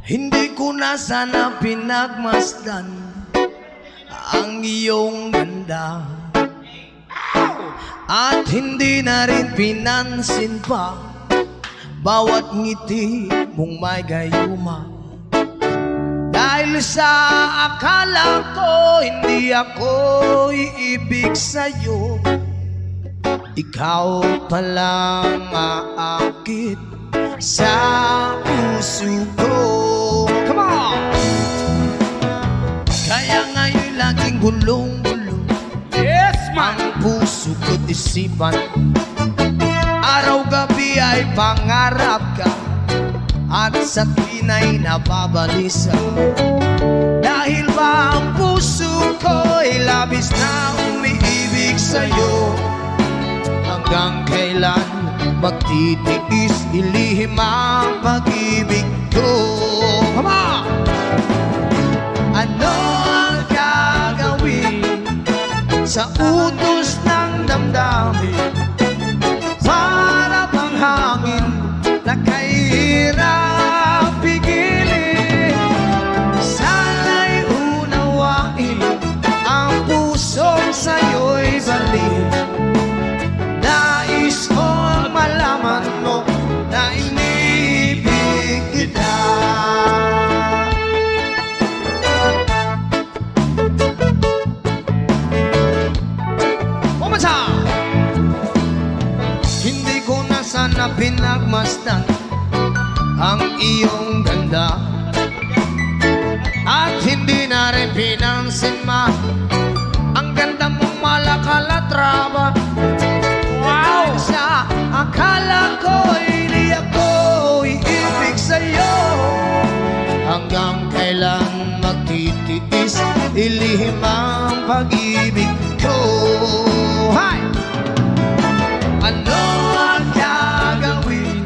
Hindi ko na sana pinagmasdan ang iyong ganda, at hindi na rin pinansin pa bawat ngiti mong may gayuma. Dahil sa akala ko hindi ako iibig sa'yo, ikaw palang aakit sa puso ko. Come on! Kaya ngayon laging gulong-gulong, yes, man, ang puso ko't isipan. Araw-gabi ay pangarap ka, at sa tinay nababalisa. Dahil ba ang puso ko'y labis na umiibig sa'yo, hanggang kailan magtitiis ilihim ang pag-ibig ko? Come on! Ano ang gagawin sa utos ng damdamin? Para bang hangin na kahirap pigilin? Sana'y unawain ang pusong sa'yo'y balik. Nais kong malaman mo na inibig kita. One more time! Hindi ko na sana pinagmasdan ang iyong ganda, at hindi na rin pinansin ma ang ganda mong malakalatraba. Wow! Sa akala ko hindi ako iibig sa'yo, hanggang kailan magtitiis ilihim ang pag-ibig ko. Hi! Ano ang gagawin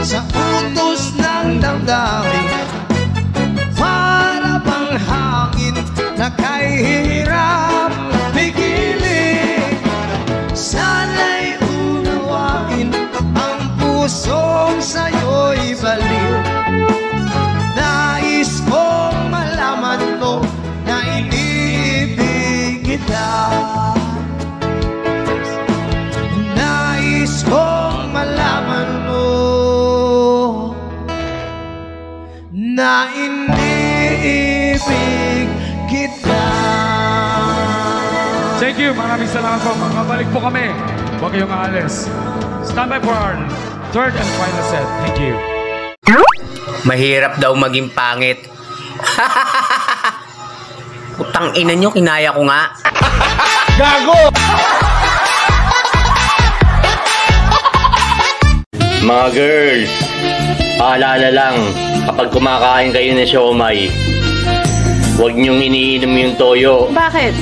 sa utos ng damdamin? Para bang hangin na kahirap pigilin? Sana'y unawain ang pusong sa'yo'y baliw. Nais kong malaman mo na inibig kita. Nais kong malaman mo na inibig kita. Thank you, maraming salamat po. Makabalik po kami. Huwag kayong aalis. Stand by for our third and final set. Thank you. Mahirap daw maging pangit. Putang ina nyo, kinaya ko nga. Gago! Mga girls, paalala lang, kapag kumakain kayo ng siomay, huwag niyong iniinom yung toyo. Bakit?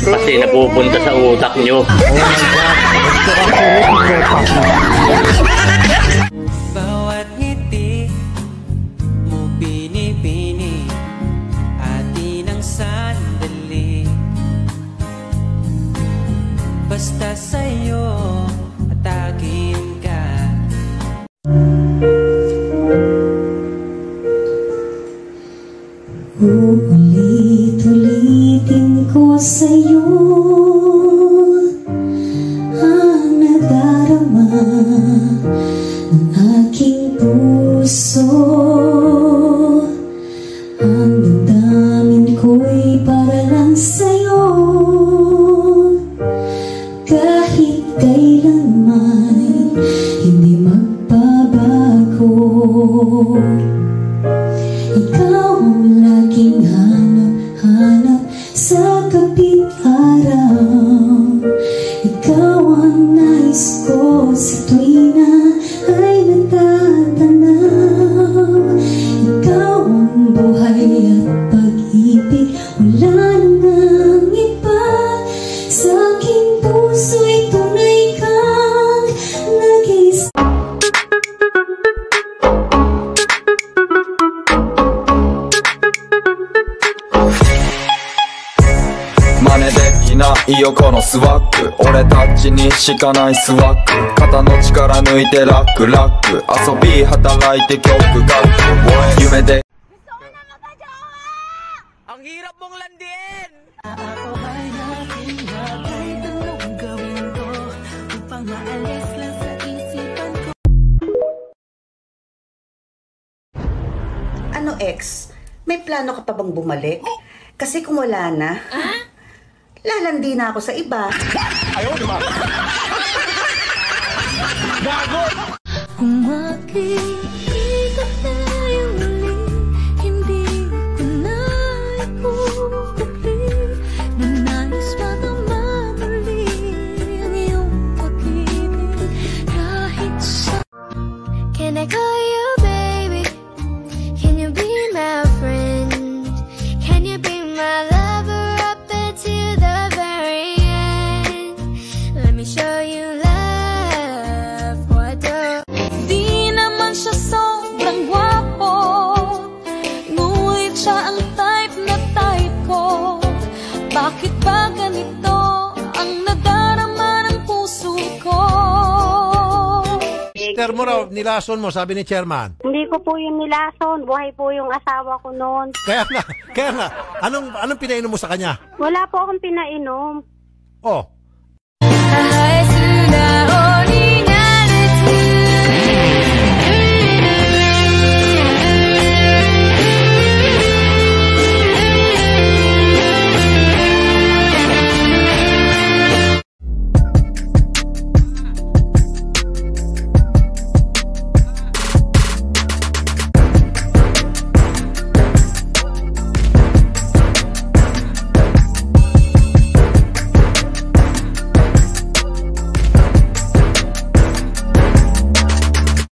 Kasi napupunta sa utak nyo. Bawat ngiti mo pinipini, atin ang sandali. Basta sa'yo atakin ka. Ulit-ulitin ko sa'yo ang nadarama ng aking puso. Ang damdamin ko'y para lang sa'yo, kahit kailanman hindi magbabago. Ikaw ang laging hanap-hanap sa kapit-araw. Ikaw ang nais ko sa tuwing na ay natatanaw. Ikaw ang buhay at pag-ibig, wala nang iba. Sa aking puso'y tunay kang nag-iisa. いよこのスワッグ俺たちにしかないスワッグ肩の力抜いてラックラック遊び働いて曲書く夢で Ang hirap mong landin! Ako ay nakilat, kahit anong gawin ko upang maalis lang sa isipan ko. Ano ex? May plano ka pa bang bumalik? Kasi kung wala na, lalandi na ako sa iba. Kung makikita tayo muli, hindi ko na ikukupli na nais makamamali ang iyong pag-ibig kahit sa... Can I call you baby? Can you be my friend? Can you be my lover up until the very end? Let me show you love, what the... Di naman siya sobrang gwapo, ngunit siya ang type na type ko. Bakit ba ganito ang nadarama ng puso ko? Mister mo raw, nilason mo, sabi ni chairman. Hindi ko po yung nilason, buhay po yung asawa ko noon. Kaya nga, anong pinainom mo sa kanya? Wala po akong pinainom. Oh, Ay,